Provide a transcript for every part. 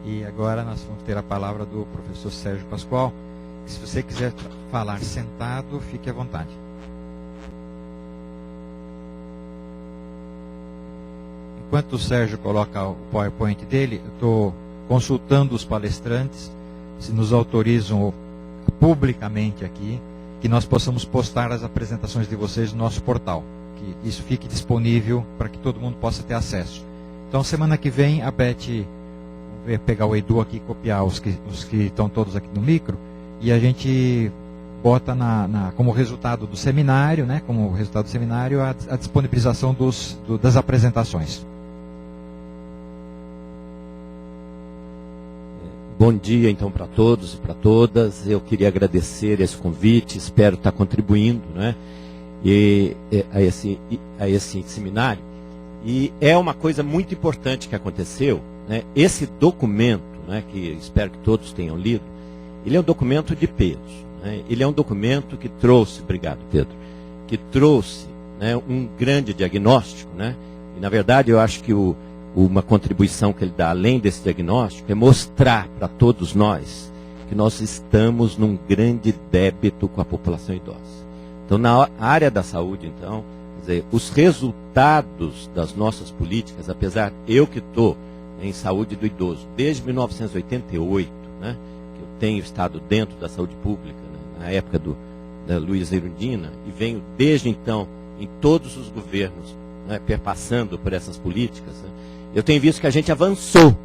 E agora nós vamos ter a palavra do professor Sérgio Pascoal. Se você quiser falar sentado, fique à vontade. Enquanto o Sérgio coloca o PowerPoint dele, eu estou consultando os palestrantes, se nos autorizam publicamente aqui, que nós possamos postar as apresentações de vocês no nosso portal, que isso fique disponível para que todo mundo possa ter acesso. Então, semana que vem, a Beth vai pegar o Edu aqui e copiar os que estão todos aqui no micro, e a gente bota como resultado do seminário, né, como resultado do seminário, a disponibilização das apresentações. Bom dia, então, para todos e para todas. Eu queria agradecer esse convite, espero estar contribuindo, né, a esse seminário. E é uma coisa muito importante que aconteceu, né, esse documento, né, que espero que todos tenham lido, ele é um documento de peso, né, ele é um documento que trouxe, obrigado Pedro, que trouxe, né, um grande diagnóstico, né, e na verdade eu acho que uma contribuição que ele dá além desse diagnóstico é mostrar para todos nós que nós estamos num grande débito com a população idosa. Então, na área da saúde, então, quer dizer, os resultados das nossas políticas, apesar eu que estou em saúde do idoso desde 1988, né, que eu tenho estado dentro da saúde pública, né, na época da Luiz Erundina, e venho desde então em todos os governos, né, perpassando por essas políticas, né, eu tenho visto que a gente avançou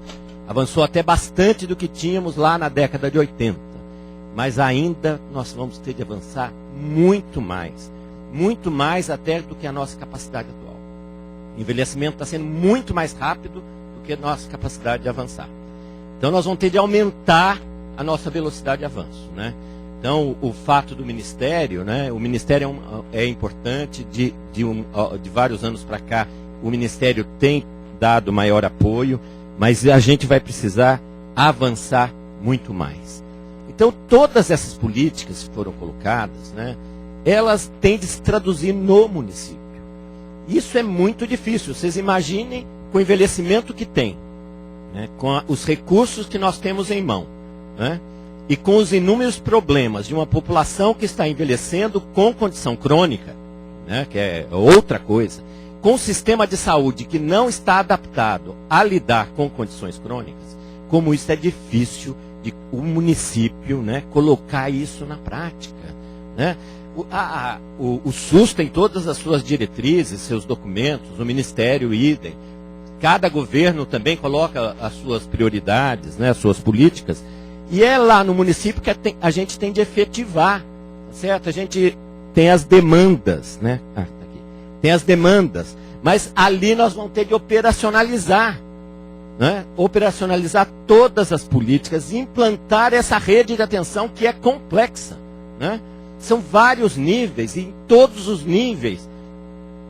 até bastante do que tínhamos lá na década de 80, mas ainda nós vamos ter de avançar muito mais até do que a nossa capacidade atual. O envelhecimento está sendo muito mais rápido do que a nossa capacidade de avançar. Então nós vamos ter de aumentar a nossa velocidade de avanço, né? Então o fato do Ministério, né? O Ministério é importante, de vários anos para cá, o Ministério tem dado maior apoio, mas a gente vai precisar avançar muito mais. Então, todas essas políticas que foram colocadas, né, elas têm de se traduzir no município. Isso é muito difícil. Vocês imaginem com o envelhecimento que tem, né, com os recursos que nós temos em mão, né, e com os inúmeros problemas de uma população que está envelhecendo com condição crônica, né, que é outra coisa, com um sistema de saúde que não está adaptado a lidar com condições crônicas, como isso é difícil de o município, né, colocar isso na prática, né? O SUS tem todas as suas diretrizes, seus documentos, o Ministério idem. Cada governo também coloca as suas prioridades, né, as suas políticas, e é lá no município que a gente tem de efetivar, certo? A gente tem as demandas, né? Tem as demandas, mas ali nós vamos ter de operacionalizar, né? Operacionalizar todas as políticas, implantar essa rede de atenção que é complexa, né? São vários níveis, e em todos os níveis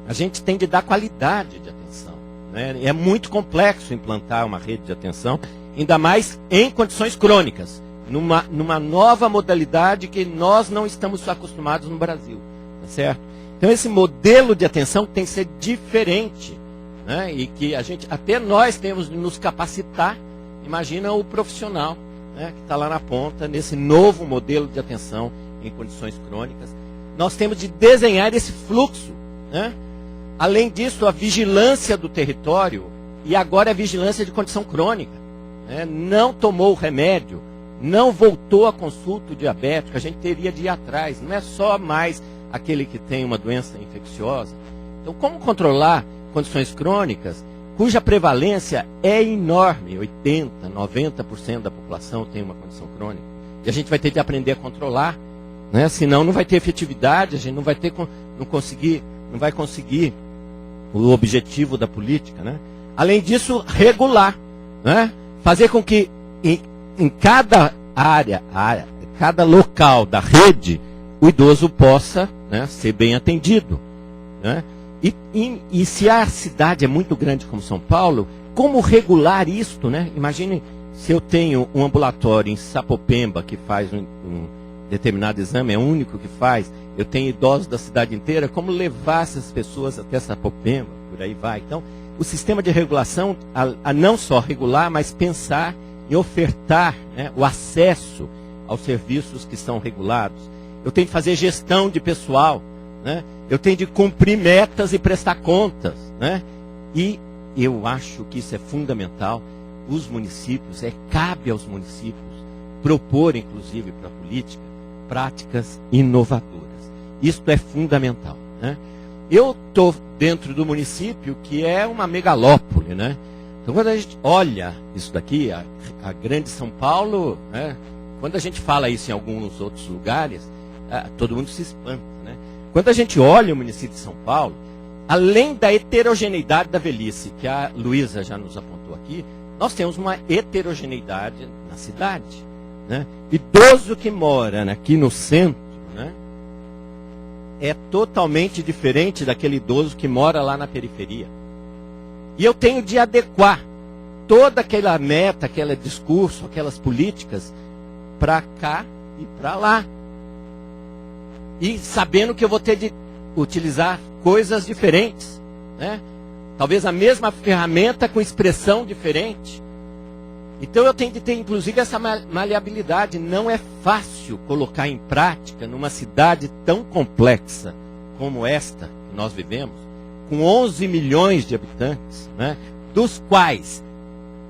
a gente tem de dar qualidade de atenção, né? É muito complexo implantar uma rede de atenção, ainda mais em condições crônicas, numa nova modalidade que nós não estamos acostumados no Brasil, tá certo? Então esse modelo de atenção tem que ser diferente, né? E que até nós temos de nos capacitar. Imagina o profissional, né, que está lá na ponta, nesse novo modelo de atenção em condições crônicas. Nós temos de desenhar esse fluxo, né? Além disso, a vigilância do território, e agora a vigilância de condição crônica, né? Não tomou o remédio, não voltou a consulta o diabético, a gente teria de ir atrás, não é só mais aquele que tem uma doença infecciosa. Então, como controlar condições crônicas cuja prevalência é enorme, 80%, 90% da população tem uma condição crônica, e a gente vai ter de aprender a controlar, né? Senão não vai ter efetividade, a gente não vai conseguir o objetivo da política, né? Além disso, regular, né? Fazer com que em cada área, cada local da rede, o idoso possa, né, ser bem atendido, né? E se a cidade é muito grande como São Paulo, como regular isto, né? Imagine se eu tenho um ambulatório em Sapopemba que faz um determinado exame, é o único que faz, eu tenho idosos da cidade inteira, como levar essas pessoas até Sapopemba, por aí vai. Então, o sistema de regulação, a não só regular, mas pensar em ofertar, né, o acesso aos serviços que são regulados. Eu tenho de fazer gestão de pessoal, né? Eu tenho de cumprir metas e prestar contas, né? E eu acho que isso é fundamental. Os municípios, cabe aos municípios propor, inclusive para a política, práticas inovadoras. Isso é fundamental, né? Eu estou dentro do município que é uma megalópole, né? Então, quando a gente olha isso daqui, a grande São Paulo, né? Quando a gente fala isso em alguns outros lugares, todo mundo se espanta, né? Quando a gente olha o município de São Paulo, além da heterogeneidade da velhice, que a Luísa já nos apontou aqui, nós temos uma heterogeneidade na cidade, né? Idoso que mora aqui no centro, né, é totalmente diferente daquele idoso que mora lá na periferia. E eu tenho de adequar toda aquela meta, aquele discurso, aquelas políticas para cá e para lá. E sabendo que eu vou ter de utilizar coisas diferentes, né? Talvez a mesma ferramenta com expressão diferente. Então eu tenho de ter, inclusive, essa maleabilidade. Não é fácil colocar em prática numa cidade tão complexa como esta que nós vivemos, com 11 milhões de habitantes, né? Dos quais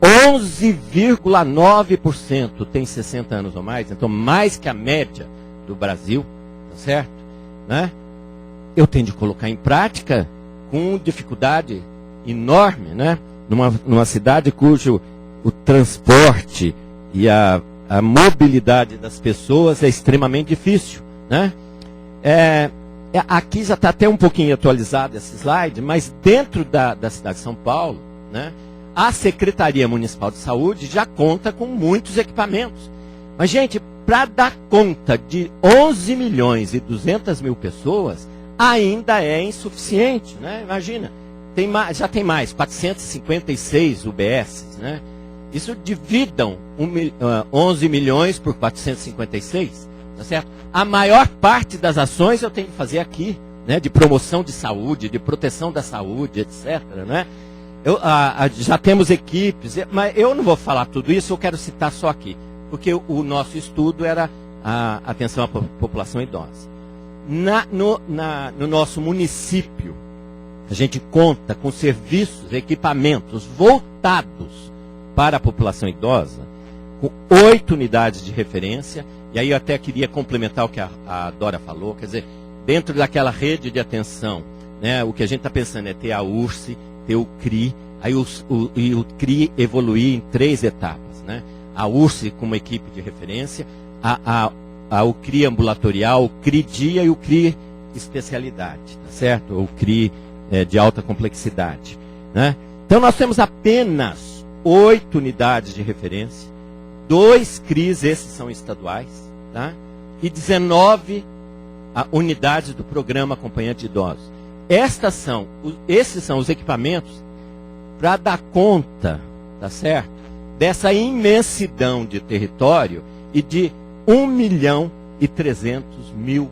11,9% tem 60 anos ou mais, então mais que a média do Brasil, tá certo? Né? Eu tenho de colocar em prática com dificuldade enorme, né? Numa cidade cujo o transporte e a mobilidade das pessoas é extremamente difícil, né? Aqui já está até um pouquinho atualizado esse slide, mas dentro da cidade de São Paulo, né, a Secretaria Municipal de Saúde já conta com muitos equipamentos. Mas, gente, para dar conta de 11 milhões e 200 mil pessoas, ainda é insuficiente, né? Imagina, já tem mais, 456 UBSs, né? Isso dividam 11 milhões por 456, tá certo? A maior parte das ações eu tenho que fazer aqui, né? De promoção de saúde, de proteção da saúde, etc., né? Já temos equipes, mas eu não vou falar tudo isso, eu quero citar só aqui, porque o nosso estudo era a atenção à população idosa. No nosso município, a gente conta com serviços, equipamentos voltados para a população idosa, com 8 unidades de referência, e aí eu até queria complementar o que a Dora falou, quer dizer, dentro daquela rede de atenção, né, o que a gente está pensando é ter a URSE, ter o CRI, aí o CRI evoluir em 3 etapas, né? A URSE como equipe de referência, o CRI ambulatorial, o CRI dia e o CRI especialidade, tá certo? O CRI de alta complexidade, né? Então nós temos apenas 8 unidades de referência, 2 CRIs, esses são estaduais, tá? E 19 unidades do programa acompanhante de idosos. Esses são os equipamentos para dar conta, tá certo? Dessa imensidão de território e de 1.300.000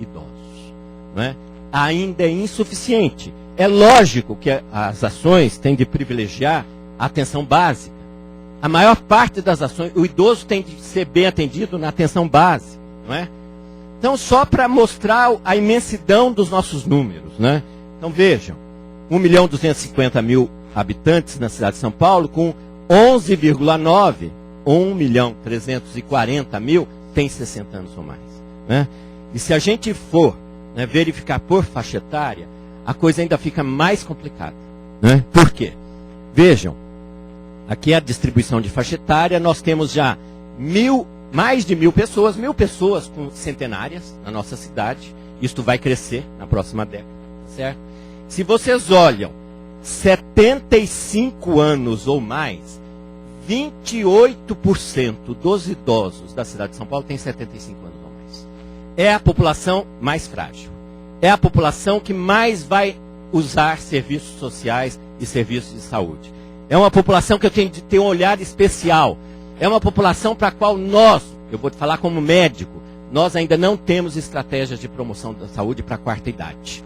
idosos, não é? Ainda é insuficiente. É lógico que as ações têm de privilegiar a atenção básica. A maior parte das ações, o idoso tem de ser bem atendido na atenção básica, não é? Então, só para mostrar a imensidão dos nossos números, né? Então, vejam, 1.250.000 habitantes na cidade de São Paulo, com 11,9, 1.340.000 tem 60 anos ou mais, né? E se a gente for, né, verificar por faixa etária, a coisa ainda fica mais complicada, né? Por quê? Vejam, aqui é a distribuição de faixa etária, nós temos já mais de 1.000 pessoas com centenárias na nossa cidade. Isto vai crescer na próxima década, certo? Se vocês olham 75 anos ou mais, 28% dos idosos da cidade de São Paulo tem 75 anos ou mais. É a população mais frágil. É a população que mais vai usar serviços sociais e serviços de saúde. É uma população que eu tenho de ter um olhar especial. É uma população para a qual eu vou te falar como médico, nós ainda não temos estratégias de promoção da saúde para a 4ª idade.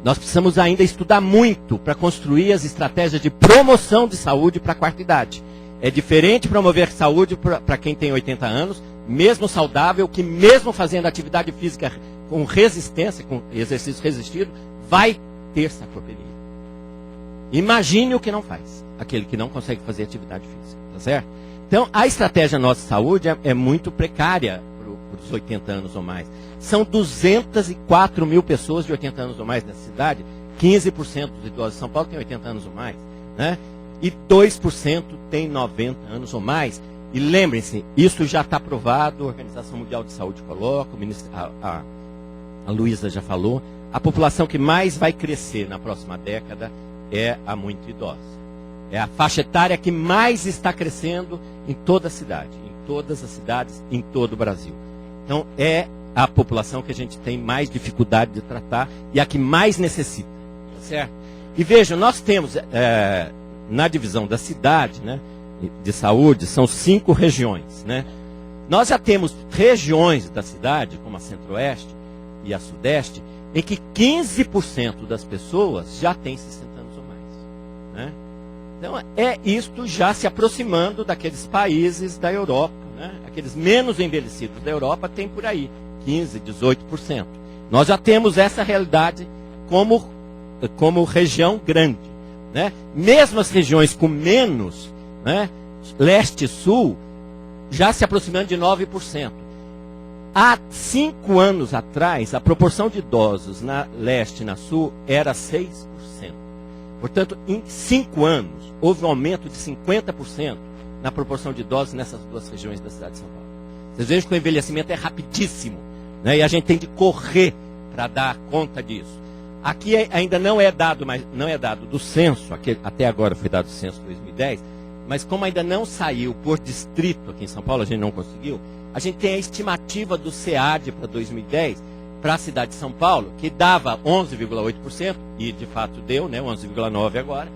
Nós precisamos ainda estudar muito para construir as estratégias de promoção de saúde para a 4ª idade. É diferente promover saúde para quem tem 80 anos, mesmo saudável, que mesmo fazendo atividade física com resistência, com exercício resistido, vai ter sarcopenia. Imagine o que não faz, aquele que não consegue fazer atividade física, tá certo? Então, a estratégia Nossa Saúde é muito precária para os 80 anos ou mais. São 204 mil pessoas de 80 anos ou mais nessa cidade, 15% dos idosos de São Paulo têm 80 anos ou mais, né? E 2% tem 90 anos ou mais. E lembrem-se, isso já está provado, a Organização Mundial de Saúde coloca, a Luísa já falou, a população que mais vai crescer na próxima década é a muito idosa. É a faixa etária que mais está crescendo em toda a cidade, em todas as cidades, em todo o Brasil. Então, é a população que a gente tem mais dificuldade de tratar e a que mais necessita, tá certo? E vejam, nós temos, na divisão da cidade, né, de saúde, são 5 regiões, né? Nós já temos regiões da cidade, como a Centro-Oeste e a Sudeste, em que 15% das pessoas já têm 60 anos ou mais, né? Então, isto já se aproximando daqueles países da Europa, né? Aqueles menos envelhecidos da Europa têm por aí 15%, 18%. Nós já temos essa realidade como região grande, né? Mesmo as regiões com menos, né, leste e sul, já se aproximando de 9%. Há 5 anos atrás, a proporção de idosos na leste e na sul era 6%. Portanto, em 5 anos, houve um aumento de 50% na proporção de idosos nessas 2 regiões da cidade de São Paulo. Vocês vejam que o envelhecimento é rapidíssimo, né, e a gente tem de correr para dar conta disso. Aqui ainda não é dado do censo, até agora foi dado o censo 2010, mas como ainda não saiu por distrito aqui em São Paulo, a gente não conseguiu, a gente tem a estimativa do SEAD para 2010, para a cidade de São Paulo, que dava 11,8%, e de fato deu, né, 11,9% agora.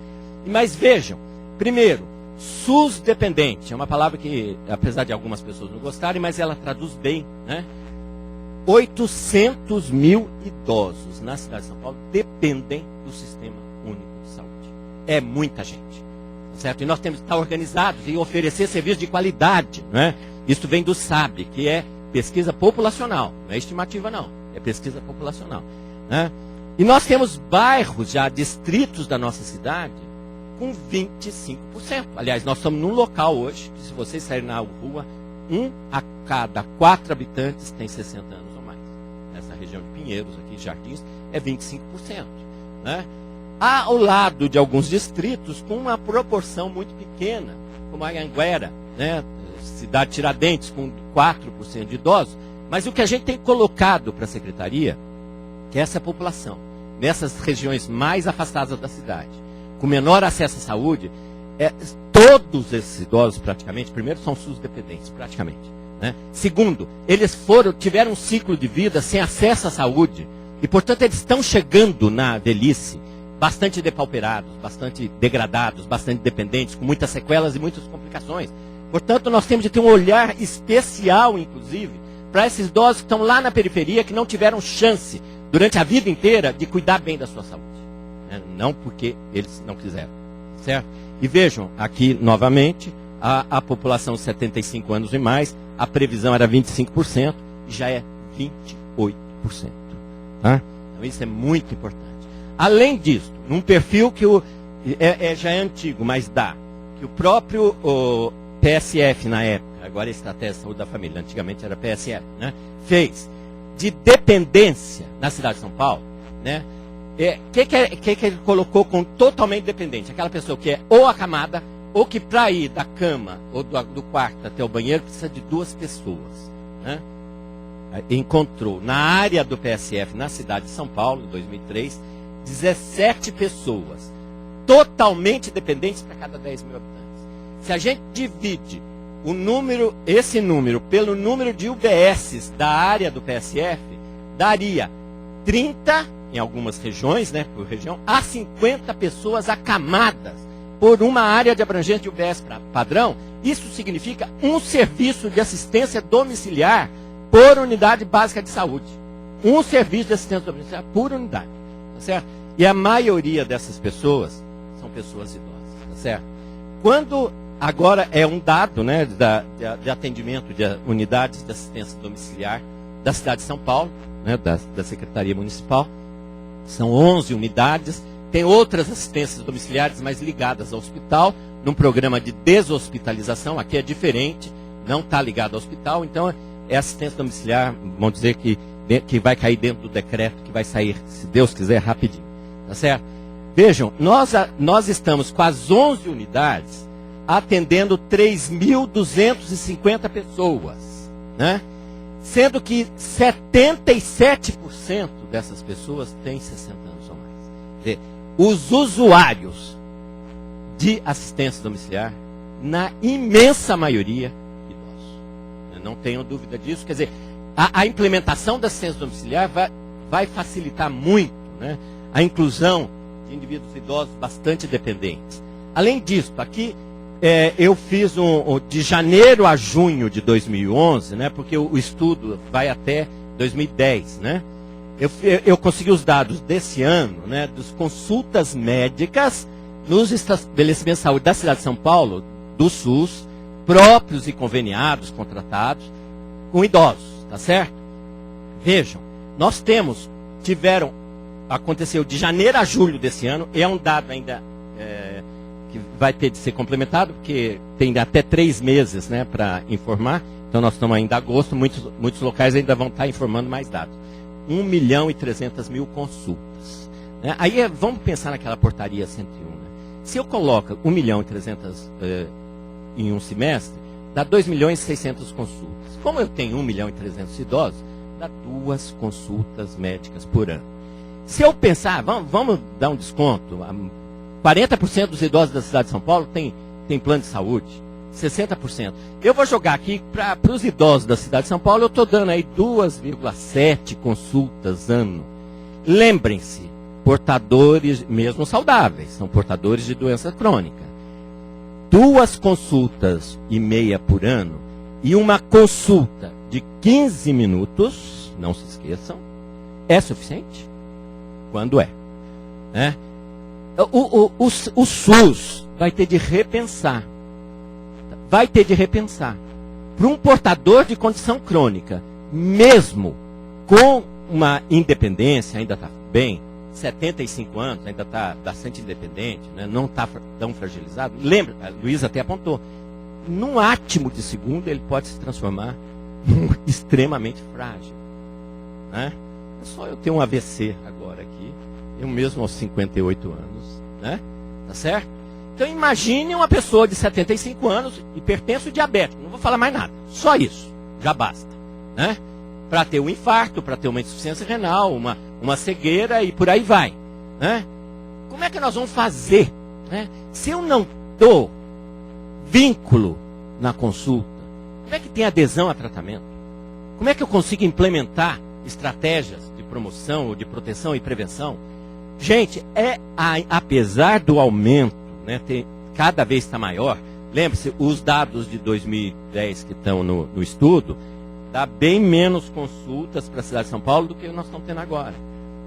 Mas vejam, primeiro, SUS dependente, é uma palavra que, apesar de algumas pessoas não gostarem, mas ela traduz bem, né? 800 mil idosos na cidade de São Paulo dependem do Sistema Único de Saúde. É muita gente. Certo? E nós temos que estar organizados e oferecer serviço de qualidade, né? Isso vem do SAB, que é pesquisa populacional, não é estimativa não, é pesquisa populacional, né? E nós temos bairros já, distritos da nossa cidade, com 25%. Aliás, nós estamos num local hoje, que se vocês saírem na rua, 1 a cada 4 habitantes tem 60 anos ou mais. Nessa região de Pinheiros, aqui, Jardins, é 25%, né? Ao lado de alguns distritos com uma proporção muito pequena, como a Anhanguera, né, cidade Tiradentes, com 4% de idosos. Mas o que a gente tem colocado para a secretaria, que é essa população, nessas regiões mais afastadas da cidade, com menor acesso à saúde, todos esses idosos praticamente, primeiro são SUS dependentes, praticamente, né? Segundo, eles tiveram um ciclo de vida sem acesso à saúde, e portanto eles estão chegando na velhice bastante depauperados, bastante degradados, bastante dependentes, com muitas sequelas e muitas complicações. Portanto, nós temos de ter um olhar especial, inclusive, para esses idosos que estão lá na periferia, que não tiveram chance, durante a vida inteira, de cuidar bem da sua saúde, né? Não porque eles não quiseram, certo? E vejam, aqui, novamente, a população de 75 anos e mais, a previsão era 25%, e já é 28%. Tá? Então, isso é muito importante. Além disso, num perfil que já é antigo, mas dá, que o próprio PSF na época, agora é Estratégia de Saúde da Família, antigamente era PSF, né, fez de dependência na cidade de São Paulo, né? Que ele colocou como totalmente dependente? Aquela pessoa que é ou acamada, ou que para ir da cama ou do quarto até o banheiro precisa de 2 pessoas, né? Encontrou na área do PSF, na cidade de São Paulo, em 2003, 17 pessoas totalmente dependentes para cada 10 mil habitantes. Se a gente divide esse número pelo número de UBSs da área do PSF, daria 30, em algumas regiões, né, por região, a 50 pessoas acamadas por uma área de abrangência de UBS padrão. Isso significa um serviço de assistência domiciliar por unidade básica de saúde. Um serviço de assistência domiciliar por unidade. Tá certo? E a maioria dessas pessoas são pessoas idosas. Tá certo? Quando agora é um dado, né, de atendimento de unidades de assistência domiciliar da cidade de São Paulo, né, da Secretaria Municipal. São 11 unidades. Tem outras assistências domiciliares mais ligadas ao hospital, num programa de deshospitalização. Aqui é diferente, não está ligado ao hospital. Então, é assistência domiciliar, vamos dizer que vai cair dentro do decreto, que vai sair, se Deus quiser, rapidinho. Tá certo? Vejam, nós estamos com as 11 unidades atendendo 3.250 pessoas, né? Sendo que 77% dessas pessoas têm 60 anos ou mais. Quer dizer, os usuários de assistência domiciliar, na imensa maioria, idosos. Eu não tenho dúvida disso. Quer dizer, a implementação da assistência domiciliar vai facilitar muito, né, a inclusão de indivíduos idosos bastante dependentes. Além disso, aqui eu fiz de janeiro a junho de 2011, né, porque o estudo vai até 2010, né? Eu consegui os dados desse ano, né, das consultas médicas nos estabelecimentos de saúde da cidade de São Paulo, do SUS, próprios e conveniados, contratados, com idosos, tá certo? Vejam, nós aconteceu de janeiro a julho desse ano, é um dado ainda que vai ter de ser complementado, porque tem até 3 meses, né, para informar. Então nós estamos ainda em agosto, muitos locais ainda vão estar informando mais dados. 1.300.000 consultas. Né? Aí vamos pensar naquela portaria 101. Né? Se eu coloco 1.300.000 em um semestre, dá 2.600.000 consultas. Como eu tenho 1.300.000 idosos, dá 2 consultas médicas por ano. Se eu pensar, vamos dar um desconto, 40% dos idosos da cidade de São Paulo tem plano de saúde, 60%. Eu vou jogar aqui para os idosos da cidade de São Paulo, eu estou dando aí 2,7 consultas ano. Lembrem-se, portadores, mesmo saudáveis, são portadores de doença crônica. 2 consultas e meia por ano e uma consulta de 15 minutos, não se esqueçam, é suficiente? Quando é? Né? O SUS vai ter de repensar. Vai ter de repensar. Para um portador de condição crônica, mesmo com uma independência, ainda está bem, 75 anos, ainda está bastante independente, né? Não está tão fragilizado. Lembra, a Luísa até apontou, num átimo de segundo ele pode se transformar extremamente frágil. Né? É só eu ter um AVC agora aqui, eu mesmo aos 58 anos, né? Tá certo? Então imagine uma pessoa de 75 anos, hipertenso, diabético, não vou falar mais nada, só isso, já basta, né? Para ter um infarto, para ter uma insuficiência renal, uma cegueira e por aí vai, né? Como é que nós vamos fazer, né? Se eu não dou vínculo na consulta, como é que tem adesão a tratamento? Como é que eu consigo implementar estratégias de promoção, ou de proteção e prevenção? Gente, apesar do aumento, né, cada vez está maior, lembre-se, os dados de 2010 que estão no estudo, dá bem menos consultas para a cidade de São Paulo do que nós estamos tendo agora.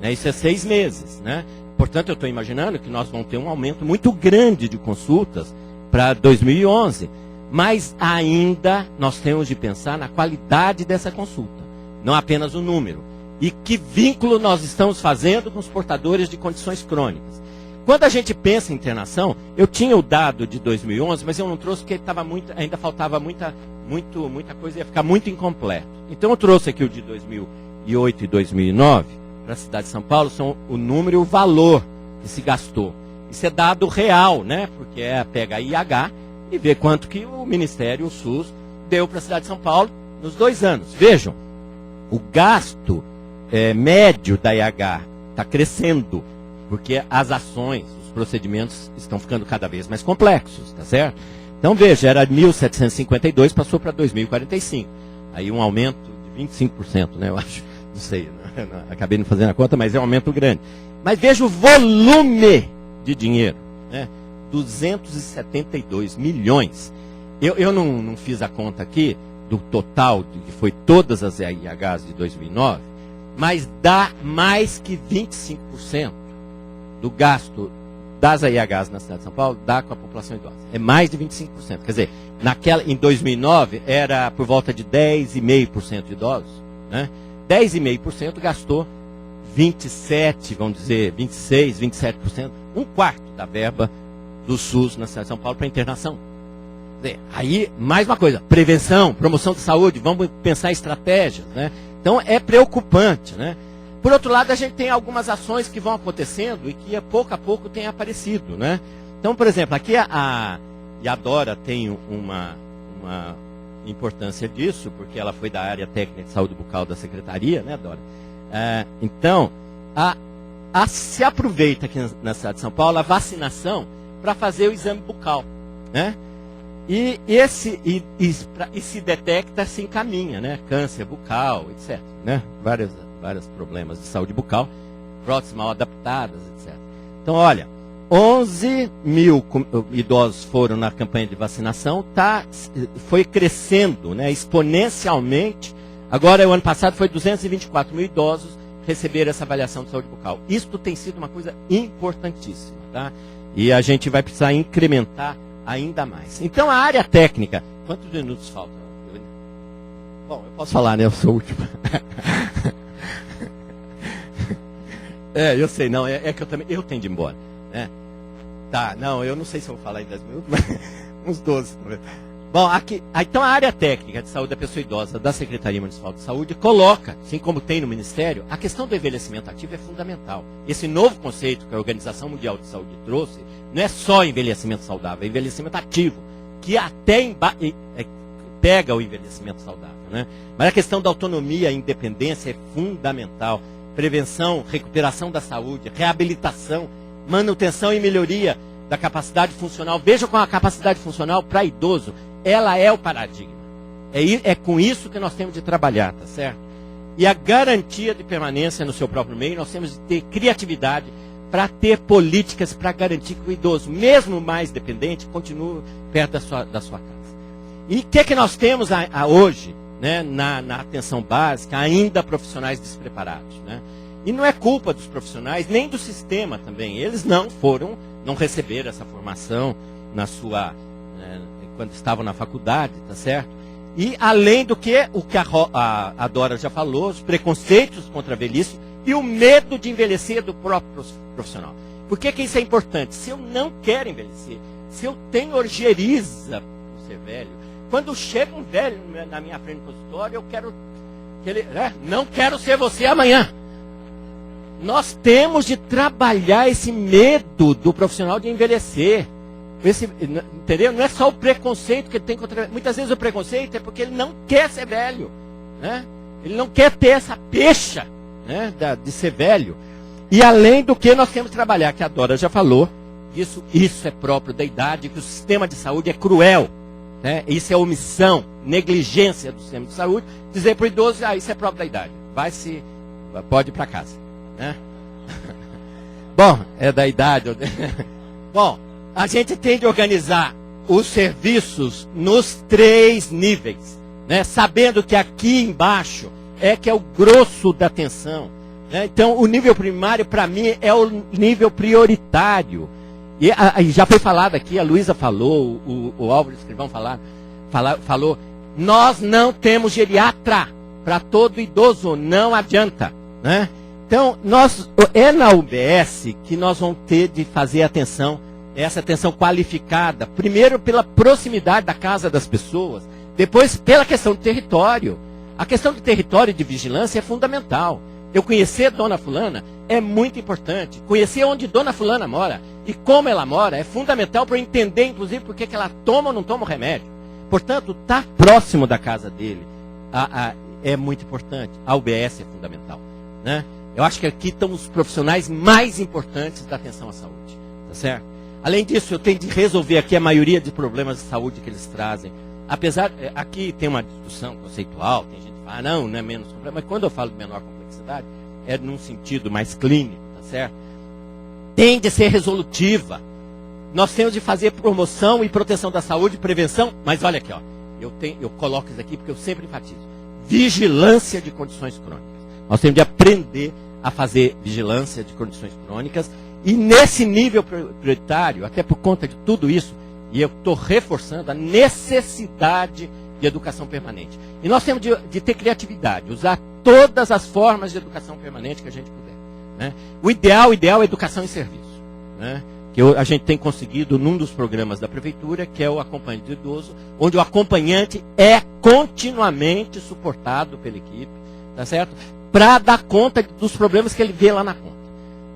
Né? Isso é 6 meses. Né? Portanto, eu estou imaginando que nós vamos ter um aumento muito grande de consultas para 2011. Mas ainda nós temos de pensar na qualidade dessa consulta, não apenas o número. E que vínculo nós estamos fazendo com os portadores de condições crônicas. Quando a gente pensa em internação, eu tinha o dado de 2011, mas eu não trouxe porque ainda faltava muita coisa, ia ficar muito incompleto. Então eu trouxe aqui o de 2008 e 2009, para a cidade de São Paulo, são o número e o valor que se gastou. Isso é dado real, né? Porque pega a IH e vê quanto que o Ministério, o SUS, deu para a cidade de São Paulo nos 2 anos. Vejam, o gasto médio da IH está crescendo, porque as ações, os procedimentos estão ficando cada vez mais complexos, tá certo? Então veja, era 1.752, passou para 2.045. Aí um aumento de 25%, né? Eu acho, não sei, acabei não fazendo a conta, mas é um aumento grande. Mas veja o volume de dinheiro, né? 272 milhões. Eu não fiz a conta aqui do total, que foi todas as IHs de 2009, mas dá mais que 25% do gasto das AIHs na cidade de São Paulo dá com a população idosa. É mais de 25%. Quer dizer, em 2009 era por volta de 10,5% de idosos, né? 10,5% gastou 27, vamos dizer, 26, 27%, um quarto da verba do SUS na cidade de São Paulo para internação. Quer dizer, aí, mais uma coisa, prevenção, promoção de saúde, vamos pensar em estratégias, né? Então é preocupante, né? Por outro lado, a gente tem algumas ações que vão acontecendo e que pouco a pouco têm aparecido, né? Então, por exemplo, aqui a Dora tem uma importância disso, porque ela foi da área técnica de saúde bucal da secretaria, né, Dora? Então, se aproveita aqui na cidade de São Paulo a vacinação para fazer o exame bucal, né? E se detecta, se encaminha, né? Câncer bucal, etc. Né? Vários problemas de saúde bucal, próteses mal adaptadas, etc. Então, olha, 11 mil idosos foram na campanha de vacinação, foi crescendo, né, exponencialmente. Agora, o ano passado, foi 224 mil idosos receberam essa avaliação de saúde bucal. Isto tem sido uma coisa importantíssima, tá? E a gente vai precisar incrementar ainda mais. Então, a área técnica, quantos minutos faltam? Bom, eu posso falar, né? Eu sou o último. Eu sei, não, é que eu tenho de ir embora, né? Tá, não, eu não sei se eu vou falar em 10 minutos, mas uns 12. Bom, então a área técnica de saúde da pessoa idosa da Secretaria Municipal de Saúde coloca, assim como tem no Ministério, a questão do envelhecimento ativo é fundamental. Esse novo conceito que a Organização Mundial de Saúde trouxe, não é só envelhecimento saudável, é envelhecimento ativo, que até pega o envelhecimento saudável, né? Mas a questão da autonomia e independência é fundamental. Prevenção, recuperação da saúde, reabilitação, manutenção e melhoria da capacidade funcional. Veja com a capacidade funcional para idoso, ela é o paradigma. É com isso que nós temos de trabalhar, tá certo? E a garantia de permanência no seu próprio meio, nós temos de ter criatividade para ter políticas para garantir que o idoso, mesmo mais dependente, continue perto da sua casa. E o que nós temos hoje, né, na atenção básica, ainda profissionais despreparados, né? E não é culpa dos profissionais, nem do sistema também. Eles não receberam essa formação quando estavam na faculdade, tá certo? E além do que, a Dora já falou, os preconceitos contra a velhice e o medo de envelhecer do próprio profissional. Por que isso é importante? Se eu não quero envelhecer, se eu tenho orgeriza por ser velho, quando chega um velho na minha frente no consultório, eu quero que ele, não quero ser você amanhã. Nós temos de trabalhar esse medo do profissional de envelhecer. Entendeu? Não é só o preconceito que ele tem contra... Muitas vezes o preconceito é porque ele não quer ser velho, né? Ele não quer ter essa pecha, né, de ser velho. E além do que nós temos que trabalhar, que a Dora já falou, isso é próprio da idade, que o sistema de saúde é cruel, né? Isso é omissão, negligência do sistema de saúde. Dizer para o idoso, isso é próprio da idade, pode ir para casa, né? Bom, é da idade. Bom, a gente tem de organizar os serviços nos 3 níveis, né? Sabendo que aqui embaixo que é o grosso da atenção, né? Então, o nível primário, para mim, é o nível prioritário. E já foi falado aqui, a Luísa falou, o Álvaro Escrivão falou, nós não temos geriatra para todo idoso, não adianta, né? Então, é na UBS que nós vamos ter de fazer essa atenção qualificada, primeiro pela proximidade da casa das pessoas, depois pela questão do território. A questão do território e de vigilância é fundamental. Eu conhecer Dona Fulana é muito importante. Conhecer onde Dona Fulana mora e como ela mora é fundamental para eu entender, inclusive, por que ela toma ou não toma o remédio. Portanto, estar próximo da casa dele é muito importante. A UBS é fundamental, né? Eu acho que aqui estão os profissionais mais importantes da atenção à saúde, tá certo? Além disso, eu tenho de resolver aqui a maioria de problemas de saúde que eles trazem. Apesar, aqui tem uma discussão conceitual, tem gente que fala, não é menos complexo, mas quando eu falo de menor complexidade, é num sentido mais clínico, tá certo? Tem de ser resolutiva. Nós temos de fazer promoção e proteção da saúde, prevenção, mas olha aqui, ó, eu coloco isso aqui porque eu sempre enfatizo. Vigilância de condições crônicas. Nós temos de aprender a fazer vigilância de condições crônicas E nesse nível prioritário, até por conta de tudo isso, e eu estou reforçando a necessidade de educação permanente. E nós temos de ter criatividade, usar todas as formas de educação permanente que a gente puder. Né? O ideal é educação em serviço. Né? Que a gente tem conseguido num dos programas da prefeitura, que é o acompanhante do idoso, onde o acompanhante é continuamente suportado pela equipe, tá certo? Para dar conta dos problemas que ele vê lá na conta.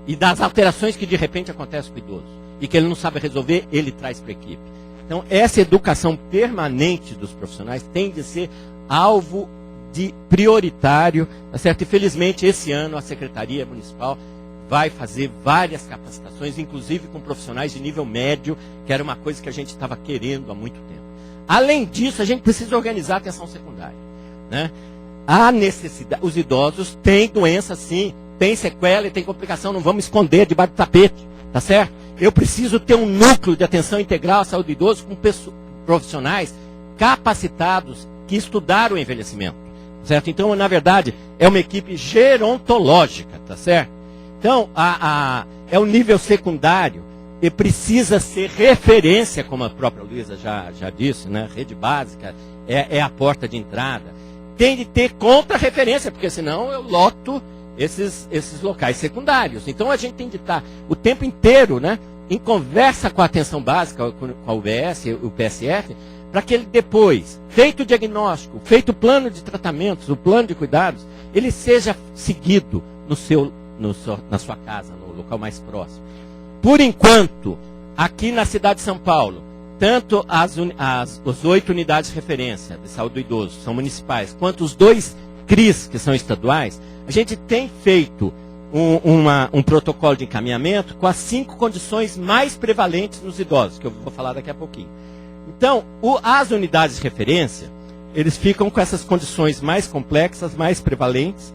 E das alterações que de repente acontecem com o idoso. E que ele não sabe resolver, ele traz para a equipe. Então, essa educação permanente dos profissionais tem de ser alvo de prioritário, tá certo? E felizmente esse ano a Secretaria Municipal vai fazer várias capacitações, inclusive com profissionais de nível médio, que era uma coisa que a gente estava querendo há muito tempo. Além disso, a gente precisa organizar a atenção secundária. Né? A necessidade, os idosos têm doença sim, tem sequela e tem complicação, não vamos esconder debaixo do tapete, tá certo? Eu preciso ter um núcleo de atenção integral à saúde do idoso com profissionais capacitados que estudaram o envelhecimento, certo? Então, na verdade, é uma equipe gerontológica, tá certo? Então, é o nível secundário e precisa ser referência, como a própria Luísa já disse, né? Rede básica é a porta de entrada. Tem de ter contra-referência, porque senão eu loto esses locais secundários. Então a gente tem de estar o tempo inteiro, né, em conversa com a atenção básica, com a UBS, o PSF, para que ele depois, feito o diagnóstico, feito o plano de tratamentos, o plano de cuidados, ele seja seguido na sua casa, no local mais próximo. Por enquanto, aqui na cidade de São Paulo, tanto as 8 unidades de referência de saúde do idoso, são municipais, quanto os 2 CRIs, que são estaduais, a gente tem feito um protocolo de encaminhamento com as 5 condições mais prevalentes nos idosos, que eu vou falar daqui a pouquinho. Então, as unidades de referência, eles ficam com essas condições mais complexas, mais prevalentes,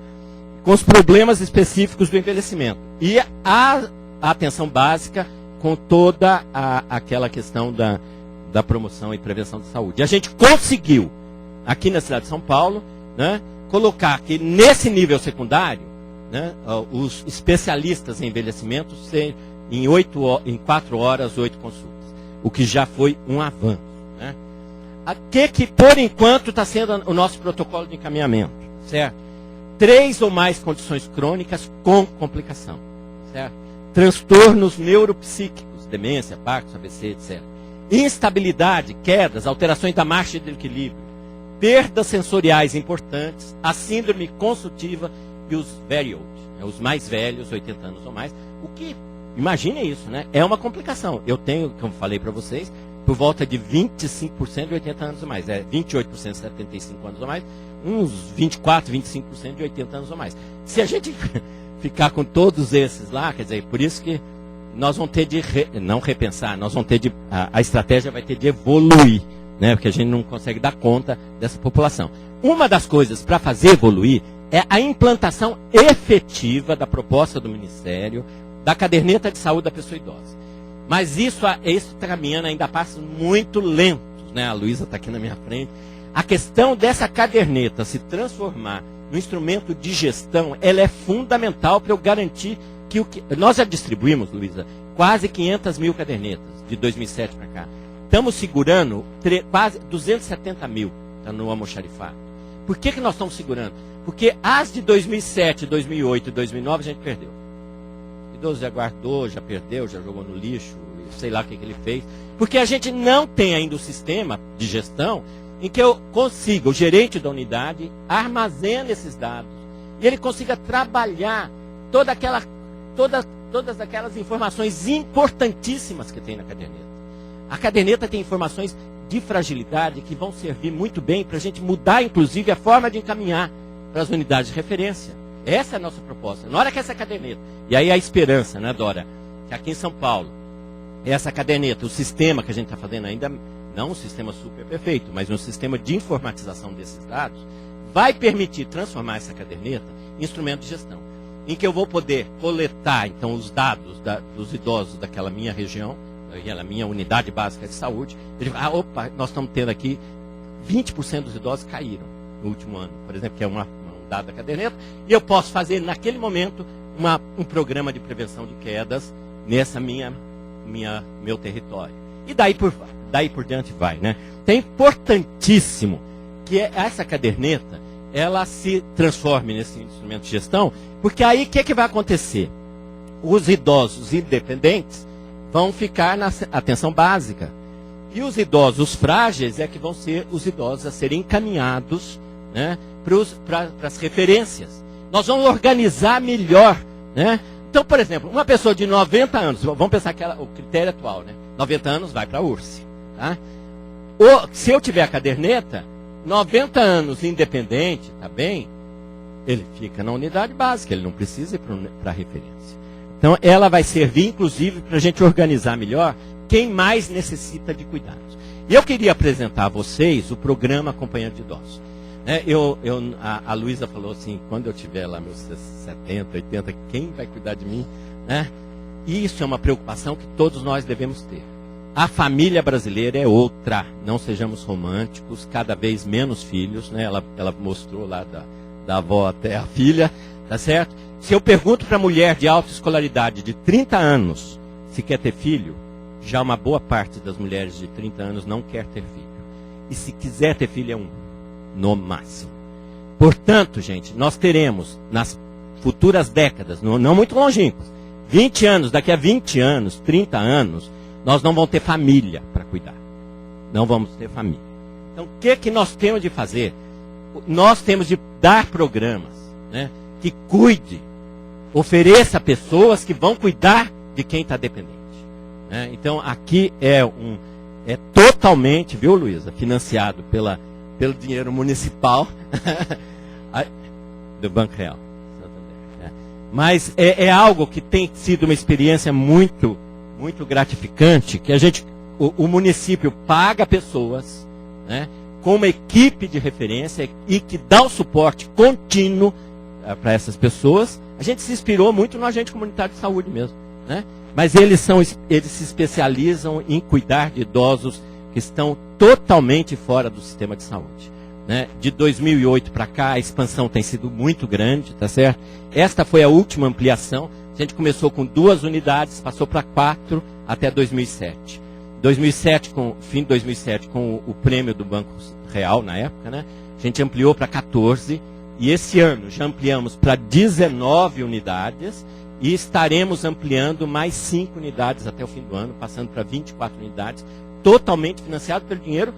com os problemas específicos do envelhecimento. E a atenção básica com toda aquela questão da promoção e prevenção da saúde. E a gente conseguiu, aqui na cidade de São Paulo, né, colocar que nesse nível secundário, né, os especialistas em envelhecimento em 4 horas, 8 consultas. O que já foi um avanço. Né? Que por enquanto está sendo o nosso protocolo de encaminhamento. Certo? 3 ou mais condições crônicas com complicação. Certo? Transtornos neuropsíquicos, demência, Parkinson, AVC, etc. Instabilidade, quedas, alterações da marcha de equilíbrio, perdas sensoriais importantes, a síndrome consultiva e os very old, né, os mais velhos, 80 anos ou mais. O que, imagine isso, né? É uma complicação. Eu tenho, como falei para vocês, por volta de 25% de 80 anos ou mais. 28% de 75 anos ou mais, uns 24%, 25% de 80 anos ou mais. Se a gente ficar com todos esses lá, quer dizer, por isso que nós vamos ter de, não repensar, nós vamos ter de, a estratégia vai ter de evoluir, né? Porque a gente não consegue dar conta dessa população. Uma das coisas para fazer evoluir é a implantação efetiva da proposta do Ministério da caderneta de saúde da pessoa idosa. Mas isso caminhando ainda passos muito lentos, né? A Luísa está aqui na minha frente. A questão dessa caderneta se transformar no instrumento de gestão, ela é fundamental para eu garantir que nós já distribuímos, Luísa, quase 500 mil cadernetas de 2007 para cá. Estamos segurando quase 270 mil no almoxarifado. Por que nós estamos segurando? Porque as de 2007, 2008 e 2009 a gente perdeu. O idoso já guardou, já perdeu, já jogou no lixo, sei lá o que ele fez. Porque a gente não tem ainda o sistema de gestão em que eu consiga, o gerente da unidade armazena esses dados e ele consiga trabalhar todas aquelas informações importantíssimas que tem na caderneta. A caderneta tem informações de fragilidade que vão servir muito bem para a gente mudar, inclusive, a forma de encaminhar para as unidades de referência. Essa é a nossa proposta. Na hora que essa caderneta, e aí a esperança, né, Dora, que aqui em São Paulo, essa caderneta, o sistema que a gente está fazendo ainda, não um sistema super perfeito, mas um sistema de informatização desses dados, vai permitir transformar essa caderneta em instrumento de gestão, em que eu vou poder coletar, então, os dados dos idosos daquela minha região, daquela minha unidade básica de saúde. Ele fala, opa, nós estamos tendo aqui 20% dos idosos caíram no último ano, por exemplo, que é um dado da caderneta, e eu posso fazer, naquele momento, um programa de prevenção de quedas nessa meu território. E daí por diante vai, né? Então é importantíssimo que essa caderneta, ela se transforme nesse instrumento de gestão, porque aí o que vai acontecer? Os idosos independentes vão ficar na atenção básica. E os idosos frágeis é que vão ser os idosos a serem encaminhados, né, para as referências. Nós vamos organizar melhor, né? Então, por exemplo, uma pessoa de 90 anos, vamos pensar que o critério atual, né? 90 anos vai para a URSS. Tá? Se eu tiver a caderneta, 90 anos independente, tá bem? Ele fica na unidade básica, ele não precisa ir para a referência. Então, ela vai servir, inclusive, para a gente organizar melhor quem mais necessita de cuidados. E eu queria apresentar a vocês o programa Acompanhante de Idosos. A Luísa falou assim, quando eu tiver lá meus 70, 80, quem vai cuidar de mim? Né? E isso é uma preocupação que todos nós devemos ter. A família brasileira é outra, não sejamos românticos, cada vez menos filhos, né? Ela mostrou lá da avó até a filha, tá certo? Se eu pergunto para a mulher de alta escolaridade de 30 anos se quer ter filho, já uma boa parte das mulheres de 30 anos não quer ter filho. E se quiser ter filho é um, no máximo. Portanto, gente, nós teremos nas futuras décadas, não muito longínquas, 20 anos, daqui a 20 anos, 30 anos, nós não vamos ter família para cuidar. Não vamos ter família. Então, o que nós temos de fazer? Nós temos de dar programas, né, que cuide, ofereça pessoas que vão cuidar de quem está dependente. Né? Então, aqui é totalmente, viu, Luísa, financiado pelo dinheiro municipal do Banco Real. Mas é algo que tem sido uma experiência muito, muito gratificante, que o município paga pessoas, né, com uma equipe de referência e que dá o suporte contínuo para essas pessoas. A gente se inspirou muito no agente comunitário de saúde mesmo, né? Mas eles se especializam em cuidar de idosos que estão totalmente fora do sistema de saúde. Né? De 2008 para cá, a expansão tem sido muito grande, tá certo? Esta foi a última ampliação. A gente começou com 2 unidades, passou para 4 até 2007. Fim de 2007, com o prêmio do Banco Real na época, né? A gente ampliou para 14 e esse ano já ampliamos para 19 unidades e estaremos ampliando mais 5 unidades até o fim do ano, passando para 24 unidades, totalmente financiado pelo dinheiro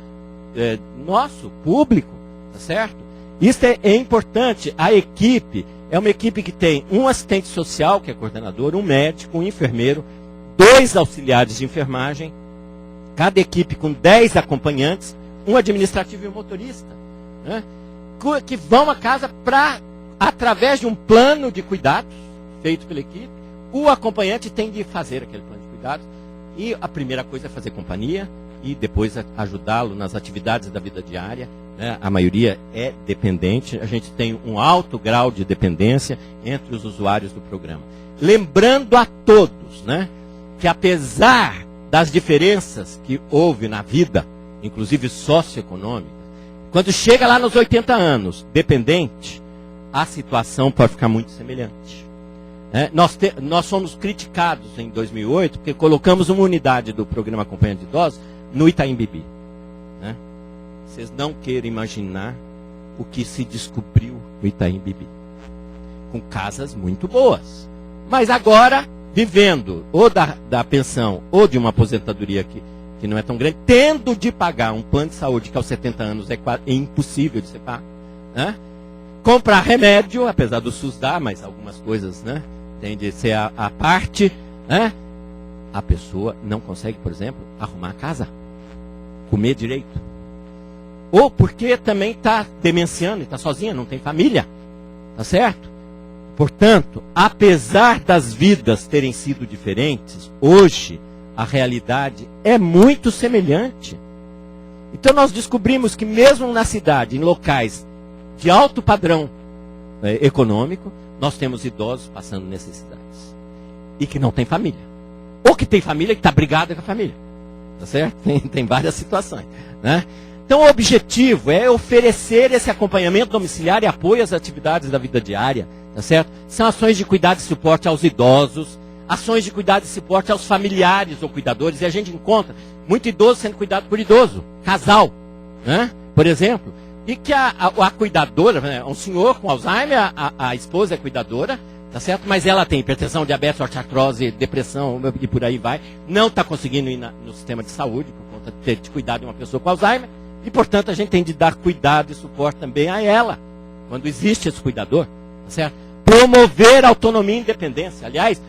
nosso, público, tá certo? Isso é importante. A equipe é uma equipe que tem um assistente social, que é coordenador, um médico, um enfermeiro, 2 auxiliares de enfermagem, cada equipe com 10 acompanhantes, um administrativo e um motorista, né? Que vão à casa através de um plano de cuidados feito pela equipe, o acompanhante tem de fazer aquele plano de cuidados e a primeira coisa é fazer companhia e depois ajudá-lo nas atividades da vida diária, né? A maioria é dependente, a gente tem um alto grau de dependência entre os usuários do programa. Lembrando a todos, né, que apesar das diferenças que houve na vida, inclusive socioeconômica, quando chega lá nos 80 anos, dependente, a situação pode ficar muito semelhante. Nós fomos criticados em 2008 porque colocamos uma unidade do programa Acompanhante de Idosos no Itaim Bibi. Né? Vocês não querem imaginar o que se descobriu no Itaim Bibi. Com casas muito boas. Mas agora, vivendo ou da pensão ou de uma aposentadoria que não é tão grande, tendo de pagar um plano de saúde que aos 70 anos é impossível de ser pago. Né? Comprar remédio, apesar do SUS dar, mas algumas coisas, né, tem de ser a parte, né? A pessoa não consegue, por exemplo, arrumar a casa, comer direito. Ou porque também está demenciando e está sozinha, não tem família. Tá certo? Portanto, apesar das vidas terem sido diferentes, hoje a realidade é muito semelhante. Então nós descobrimos que mesmo na cidade, em locais de alto padrão econômico, nós temos idosos passando necessidades. E que não tem família. Ou que tem família que está brigada com a família. Tá certo? Tem várias situações. Né? Então o objetivo é oferecer esse acompanhamento domiciliar e apoio às atividades da vida diária. Tá certo? São ações de cuidado e suporte aos idosos, ações de cuidado e suporte aos familiares ou cuidadores, e a gente encontra muito idoso sendo cuidado por idoso, casal, né? Por exemplo, e que a cuidadora, né, um senhor com Alzheimer, a esposa é cuidadora, tá certo? Mas ela tem hipertensão, diabetes, artrose, depressão e por aí vai, não está conseguindo ir no sistema de saúde por conta de ter de cuidar de uma pessoa com Alzheimer, e portanto a gente tem de dar cuidado e suporte também a ela, quando existe esse cuidador, tá certo? Promover autonomia e independência. Aliás,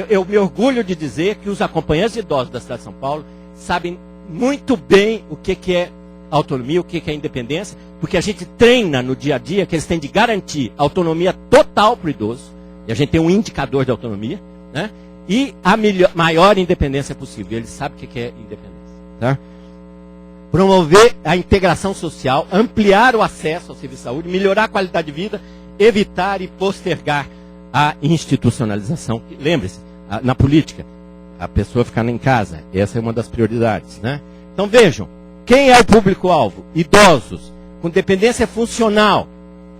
eu me orgulho de dizer que os acompanhantes de idosos da cidade de São Paulo sabem muito bem o que é autonomia, o que é independência, porque a gente treina no dia a dia que eles têm de garantir autonomia total para o idoso, e a gente tem um indicador de autonomia, né? E a maior independência possível. Eles sabem o que é independência. Tá? Promover a integração social, ampliar o acesso ao serviço de saúde, melhorar a qualidade de vida, evitar e postergar a institucionalização. Lembre-se, na política, a pessoa ficar em casa, essa é uma das prioridades, né? Então vejam, quem é o público-alvo? Idosos, com dependência funcional,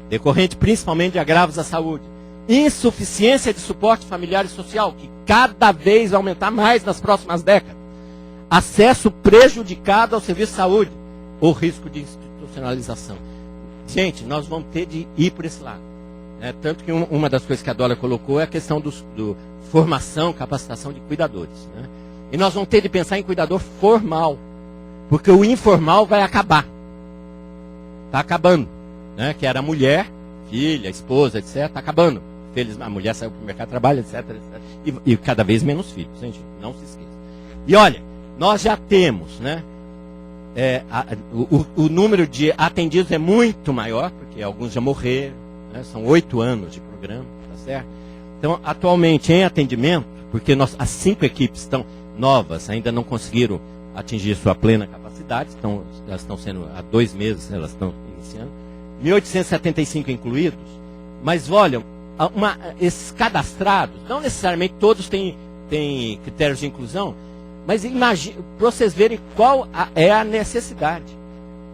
decorrente principalmente de agravos à saúde, insuficiência de suporte familiar e social, que cada vez vai aumentar mais nas próximas décadas, acesso prejudicado ao serviço de saúde, ou risco de institucionalização. Gente, nós vamos ter de ir por esse lado. Tanto que uma das coisas que a Dora colocou é a questão do formação, capacitação de cuidadores. Né? E nós vamos ter de pensar em cuidador formal, porque o informal vai acabar. Está acabando. Né? Que era a mulher, filha, esposa, etc. Está acabando. A mulher saiu para o mercado de trabalho, etc. etc. E cada vez menos filhos, gente. Não se esqueça. E olha, nós já temos, né? O número de atendidos é muito maior, porque alguns já morreram, né? São 8 anos de programa, tá certo? Então, atualmente, em atendimento, porque as 5 equipes estão novas, ainda não conseguiram atingir sua plena capacidade, elas estão sendo, há 2 meses, elas estão iniciando, 1.875 incluídos, mas olha, esses cadastrados, não necessariamente todos têm critérios de inclusão, mas imagine, para vocês verem qual é a necessidade.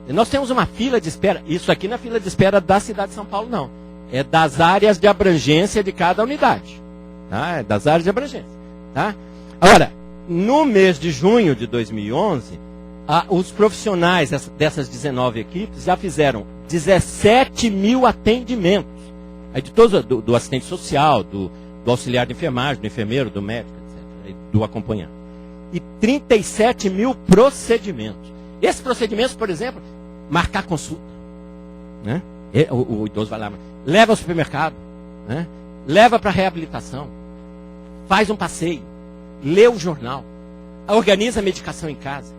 Nós temos uma fila de espera, isso aqui não é fila de espera da cidade de São Paulo, não. É das áreas de abrangência de cada unidade. Tá? É das áreas de abrangência. Tá? Agora, no mês de junho de 2011, os profissionais dessas 19 equipes já fizeram 17 mil atendimentos. Aí de todos, do assistente social, do auxiliar de enfermagem, do enfermeiro, do médico, etc., do acompanhante. E 37 mil procedimentos. Esses procedimentos, por exemplo, marcar consulta. Né? O idoso vai lá, leva ao supermercado, né? Leva para reabilitação, faz um passeio, lê o jornal, organiza a medicação em casa,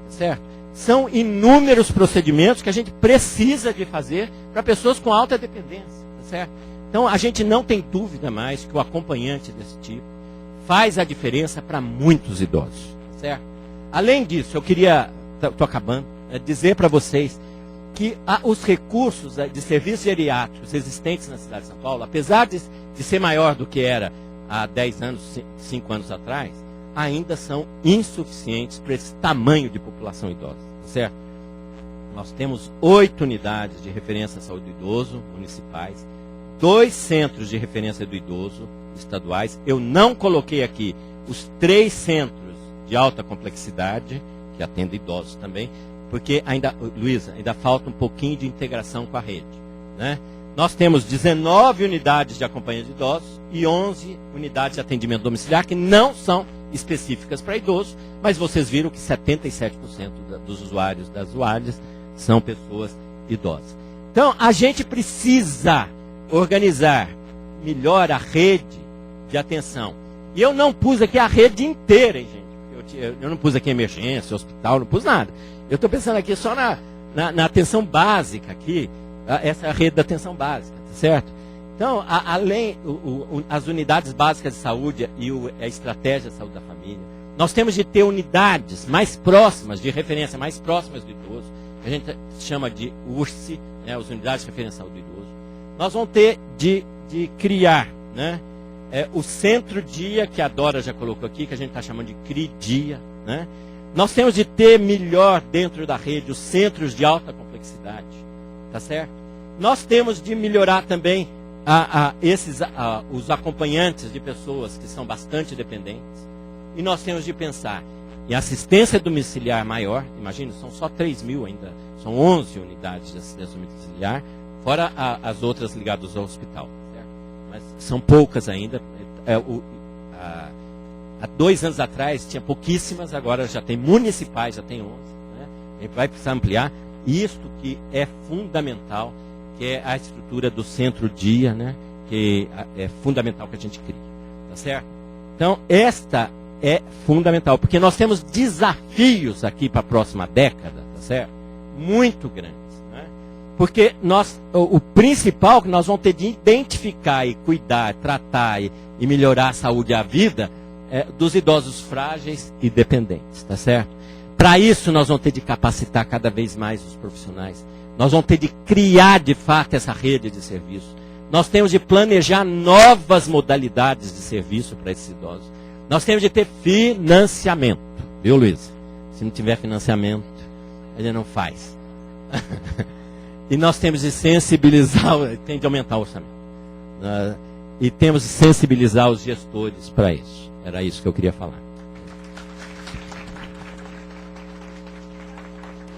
certo? São inúmeros procedimentos que a gente precisa de fazer para pessoas com alta dependência, certo? Então a gente não tem dúvida mais que o acompanhante desse tipo faz a diferença para muitos idosos, certo? Além disso, eu queria, estou acabando, dizer para vocês que os recursos de serviços geriátricos existentes na cidade de São Paulo, apesar de ser maior do que era há 10 anos, 5 anos atrás, ainda são insuficientes para esse tamanho de população idosa, certo? Nós temos 8 unidades de referência à saúde do idoso, municipais, 2 centros de referência do idoso, estaduais. Eu não coloquei aqui os 3 centros de alta complexidade, que atendem idosos também, porque ainda, Luísa, ainda falta um pouquinho de integração com a rede. Né? Nós temos 19 unidades de acompanhamento de idosos e 11 unidades de atendimento domiciliar, que não são específicas para idosos, mas vocês viram que 77% dos usuários, das usuárias, são pessoas idosas. Então, a gente precisa organizar melhor a rede de atenção. E eu não pus aqui a rede inteira, hein, gente? Eu não pus aqui emergência, hospital, não pus nada. Eu estou pensando aqui só na atenção básica aqui, essa é a rede da atenção básica, tá certo? Então, além as unidades básicas de saúde e a estratégia de saúde da família, nós temos de ter unidades mais próximas, de referência mais próximas do idoso, que a gente chama de URSE, né, as unidades de referência à saúde do idoso. Nós vamos ter de criar, né, o centro-dia, que a Dora já colocou aqui, que a gente está chamando de CRI-dia, né? Nós temos de ter melhor dentro da rede os centros de alta complexidade, tá certo? Nós temos de melhorar também os acompanhantes de pessoas que são bastante dependentes. E nós temos de pensar em assistência domiciliar maior. Imagina, são só 3 mil ainda, são 11 unidades de assistência domiciliar, fora as outras ligadas ao hospital. Certo? Mas são poucas ainda. Há 2 anos atrás tinha pouquíssimas, agora já tem municipais, já tem 11. Né? A gente vai precisar ampliar. Isto que é fundamental, que é a estrutura do centro-dia, né? Que é fundamental que a gente crie. Tá certo? Então, esta é fundamental, porque nós temos desafios aqui para a próxima década, tá certo? Muito grandes. Né? Porque o principal que nós vamos ter de identificar e cuidar, tratar e melhorar a saúde e a vida dos idosos frágeis e dependentes, tá certo? Para isso nós vamos ter de capacitar cada vez mais os profissionais. Nós vamos ter de criar de fato essa rede de serviço. Nós temos de planejar novas modalidades de serviço para esses idosos. Nós temos de ter financiamento, viu, Luiz? Se não tiver financiamento, a gente não faz. E nós temos de sensibilizar, tem de aumentar o orçamento. E temos de sensibilizar os gestores para isso. Era isso que eu queria falar.